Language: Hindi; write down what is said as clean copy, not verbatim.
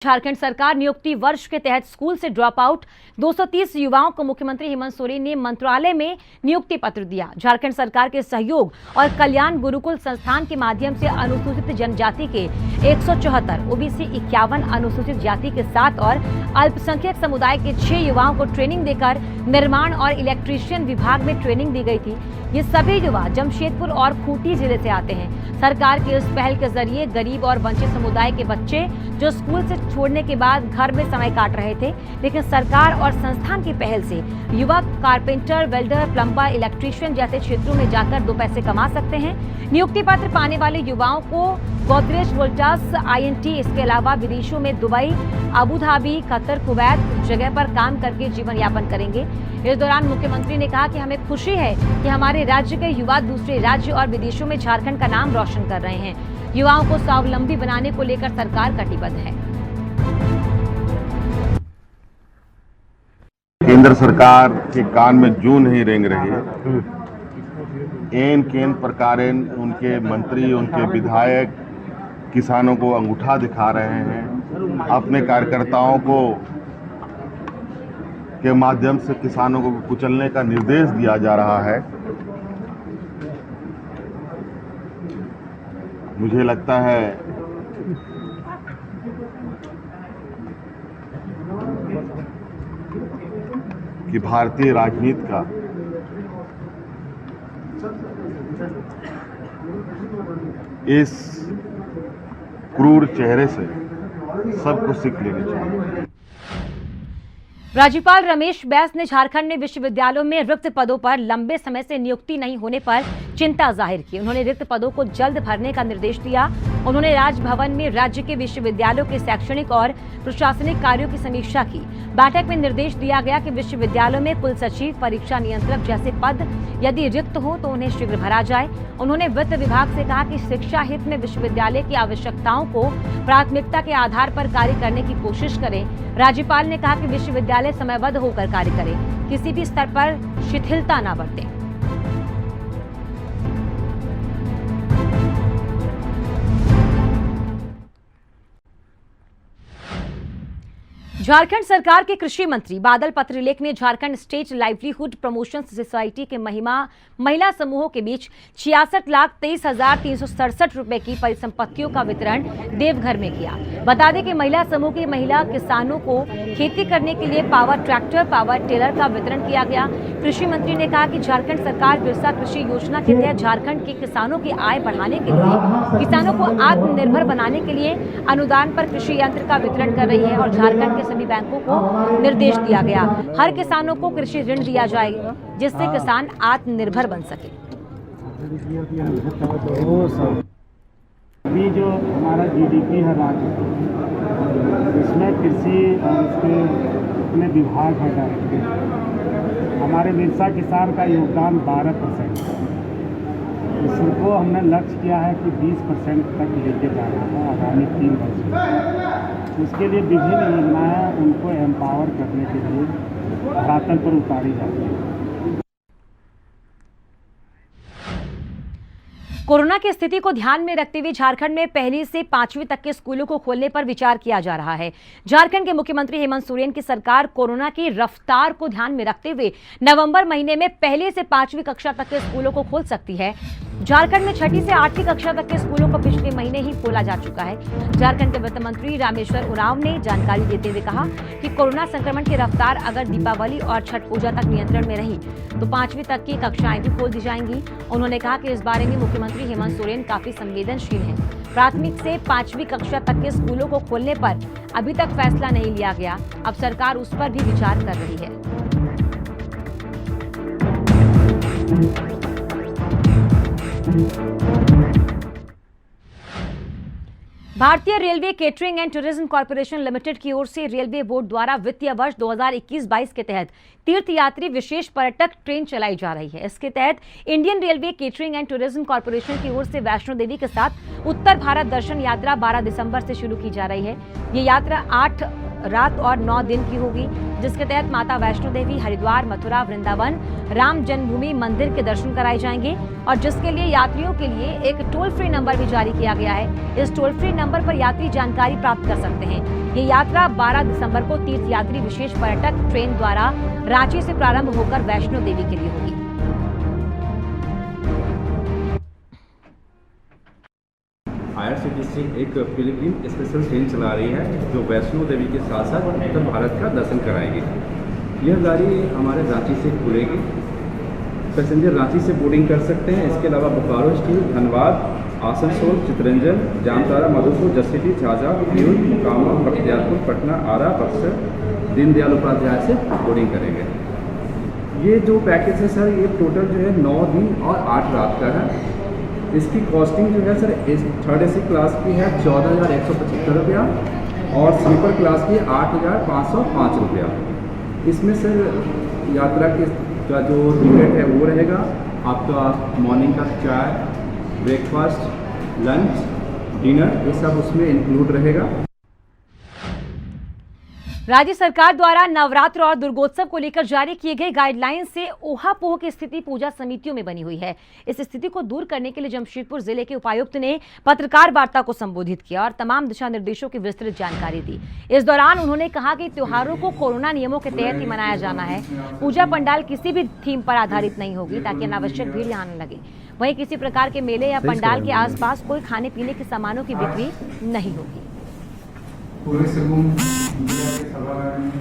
झारखंड सरकार नियुक्ति वर्ष के तहत स्कूल से ड्रॉप आउट 230 युवाओं को मुख्यमंत्री हेमंत सोरेन ने मंत्रालय में नियुक्ति पत्र दिया। झारखंड सरकार के सहयोग और कल्याण गुरुकुल संस्थान के माध्यम से अनुसूचित जनजाति के 174, ओबीसी 51, अनुसूचित जाति के 7 और अल्पसंख्यक समुदाय के 6 युवाओं को ट्रेनिंग देकर निर्माण और इलेक्ट्रीशियन विभाग में ट्रेनिंग दी गई थी। ये सभी युवा जमशेदपुर और खूंटी जिले से आते हैं। सरकार की इस पहल के जरिए गरीब और वंचित समुदाय के बच्चे जो स्कूल से छोड़ने के बाद घर में समय काट रहे थे, लेकिन सरकार और संस्थान की पहल से युवा कारपेंटर, वेल्डर, प्लम्बर, इलेक्ट्रीशियन जैसे क्षेत्रों में जाकर 2 पैसे कमा सकते हैं। नियुक्ति पत्र पाने वाले युवाओं को गोदरेज वोल्टास INT, इसके अलावा विदेशों में Dubai, Abu Dhabi, Qatar, Kuwait जगह पर काम करके जीवन यापन करेंगे। इस दौरान मुख्यमंत्री ने कहा कि हमें खुशी है कि हमारे राज्य के युवा दूसरे राज्य और विदेशों में झारखंड का नाम रोशन कर रहे हैं। युवाओं को स्वावलंबी बनाने को लेकर सरकार कटिबद्ध है। केंद्र सरकार के कान में जूं नहीं रेंग रही है। एन केन प्रकार उनके मंत्री, उनके विधायक किसानों को अंगूठा दिखा रहे हैं। अपने कार्यकर्ताओं को के माध्यम से किसानों को कुचलने का निर्देश दिया जा रहा है। मुझे लगता है कि भारतीय राजनीति का इस क्रूर चेहरे से सबको सीख लेनी चाहिए। राज्यपाल रमेश बैस ने झारखंड में विश्वविद्यालयों में रिक्त पदों पर लंबे समय से नियुक्ति नहीं होने पर चिंता जाहिर की। उन्होंने रिक्त पदों को जल्द भरने का निर्देश दिया। उन्होंने राजभवन में राज्य के विश्वविद्यालयों के शैक्षणिक और प्रशासनिक कार्यों की समीक्षा की। बैठक में निर्देश दिया गया कि विश्वविद्यालयों में कुल सचिव, परीक्षा नियंत्रक जैसे पद यदि रिक्त हो तो उन्हें शीघ्र भरा जाए। उन्होंने वित्त विभाग से कहा कि शिक्षा हित में विश्वविद्यालय की आवश्यकताओं को प्राथमिकता के आधार पर कार्य करने की कोशिश करें। राज्यपाल ने कहा कि विश्वविद्यालय समयबद्ध होकर कार्य करे, किसी भी स्तर पर शिथिलता न बरतें। झारखंड सरकार के कृषि मंत्री बादल पत्रलेख ने Jharkhand state livelihood promotion society के महिला समूहों के बीच 66,23,367 रुपए की परिसंपत्तियों का वितरण देवघर में किया। बता दें कि महिला समूह की महिला किसानों को खेती करने के लिए पावर ट्रैक्टर, पावर टेलर का वितरण किया गया। कृषि मंत्री ने कहा कि झारखंड सरकार बिरसा कृषि योजना के तहत झारखंड के किसानों की आय बढ़ाने के लिए, किसानों को आत्मनिर्भर बनाने के लिए अनुदान पर कृषि यंत्र का वितरण कर रही है और झारखंड के सभी बैंकों को निर्देश दिया गया, हर किसानों को कृषि ऋण दिया जाएगा जिससे किसान आत्मनिर्भर बन सके। अभी जो हमारा GDP है राज्य, इसमें कृषि और उसके अपने विभाग है डायरेक्ट, हमारे बिरसा किसान का योगदान 12% है। इसको हमने लक्ष्य किया है कि 20% तक लेके जाना है आगामी 3 वर्ष में। उसके लिए विभिन्न योजनाएं उनको एम्पावर करने के लिए धरातल पर उतारी जाती है। कोरोना की स्थिति को ध्यान में रखते हुए झारखंड में 1ली से 5वीं तक के स्कूलों को खोलने पर विचार किया जा रहा है। झारखंड के मुख्यमंत्री हेमंत सोरेन की सरकार कोरोना की रफ्तार को ध्यान में रखते हुए नवंबर महीने में 1ली से 5वीं कक्षा तक के स्कूलों को खोल सकती है। झारखंड में 6ठी से 8वीं कक्षा तक के स्कूलों को पिछले महीने ही खोला जा चुका है। झारखंड के वित्त मंत्री रामेश्वर उरांव ने जानकारी देते हुए कहा कि कोरोना संक्रमण की रफ्तार अगर दीपावली और छठ पूजा तक नियंत्रण में रही तो 5वीं तक की कक्षाएं भी खोल दी जाएंगी। उन्होंने कहा कि इस बारे में मुख्यमंत्री हेमंत सोरेन काफी संवेदनशील हैं। प्राथमिक से 5वीं कक्षा तक के स्कूलों को खोलने पर अभी तक फैसला नहीं लिया गया, अब सरकार उस पर भी विचार कर रही है। भारतीय railway catering and tourism corporation limited की ओर से रेलवे बोर्ड द्वारा वित्तीय वर्ष 2021-22 के तहत तीर्थयात्री विशेष पर्यटक ट्रेन चलाई जा रही है। इसके तहत Indian railway catering and tourism corporation की ओर से वैष्णो देवी के साथ उत्तर भारत दर्शन यात्रा 12 दिसंबर से शुरू की जा रही है। ये यात्रा 8 रात और 9 दिन की होगी, जिसके तहत माता वैष्णो देवी, हरिद्वार, मथुरा, वृंदावन, राम जन्मभूमि मंदिर के दर्शन कराए जाएंगे और जिसके लिए यात्रियों के लिए एक टोल फ्री नंबर भी जारी किया गया है। इस टोल फ्री नंबर पर यात्री जानकारी प्राप्त कर सकते हैं। ये यात्रा 12 दिसंबर को तीर्थ यात्री विशेष पर्यटक ट्रेन द्वारा रांची से प्रारंभ होकर वैष्णो देवी के लिए होगी। IRCTC एक पिलग्रिम स्पेशल ट्रेन चला रही है जो वैष्णो देवी के साथ साथ उत्तर भारत का दर्शन कराएगी। यह गाड़ी हमारे रांची से खुलेगी। पैसेंजर रांची से बोर्डिंग कर सकते हैं। इसके अलावा बोकारो स्टील, धनबाद, आसनसोल, चितरंजन, जामताड़ा, मधुपुर, जसीडीह, झाझा, भील, मोकामा, बख्तियारपुर, पटना, आरा, बक्सर, दीनदयाल उपाध्याय से बोर्डिंग करेंगे। ये जो पैकेज है सर, ये टोटल जो है 9 दिन और 8 रात का है। इसकी कॉस्टिंग जो है सर थर्ड AC क्लास की है 14,175 रुपया और स्लीपर क्लास की 8,505 रुपया। इसमें सर यात्रा का जो टिकट है वो रहेगा आपका मॉर्निंग का चाय, ब्रेकफास्ट, लंच, डिनर, ये सब उसमें इंक्लूड रहेगा। राज्य सरकार द्वारा नवरात्र और दुर्गोत्सव को लेकर जारी किए गए गाइडलाइन से ओहापोह की स्थिति पूजा समितियों में बनी हुई है। इस स्थिति को दूर करने के लिए जमशेदपुर जिले के उपायुक्त ने पत्रकार वार्ता को संबोधित किया और तमाम दिशा निर्देशों की विस्तृत जानकारी दी। इस दौरान उन्होंने कहा कि त्योहारों को कोरोना नियमों के तहत ही मनाया जाना है। पूजा पंडाल किसी भी थीम पर आधारित नहीं होगी ताकि अनावश्यक भीड़ यहाँ न लगे। वहीं किसी प्रकार के मेले या पंडाल के आसपास कोई खाने पीने के सामानों की बिक्री नहीं होगी। पूरे सिंहभूम जिला के सभागार में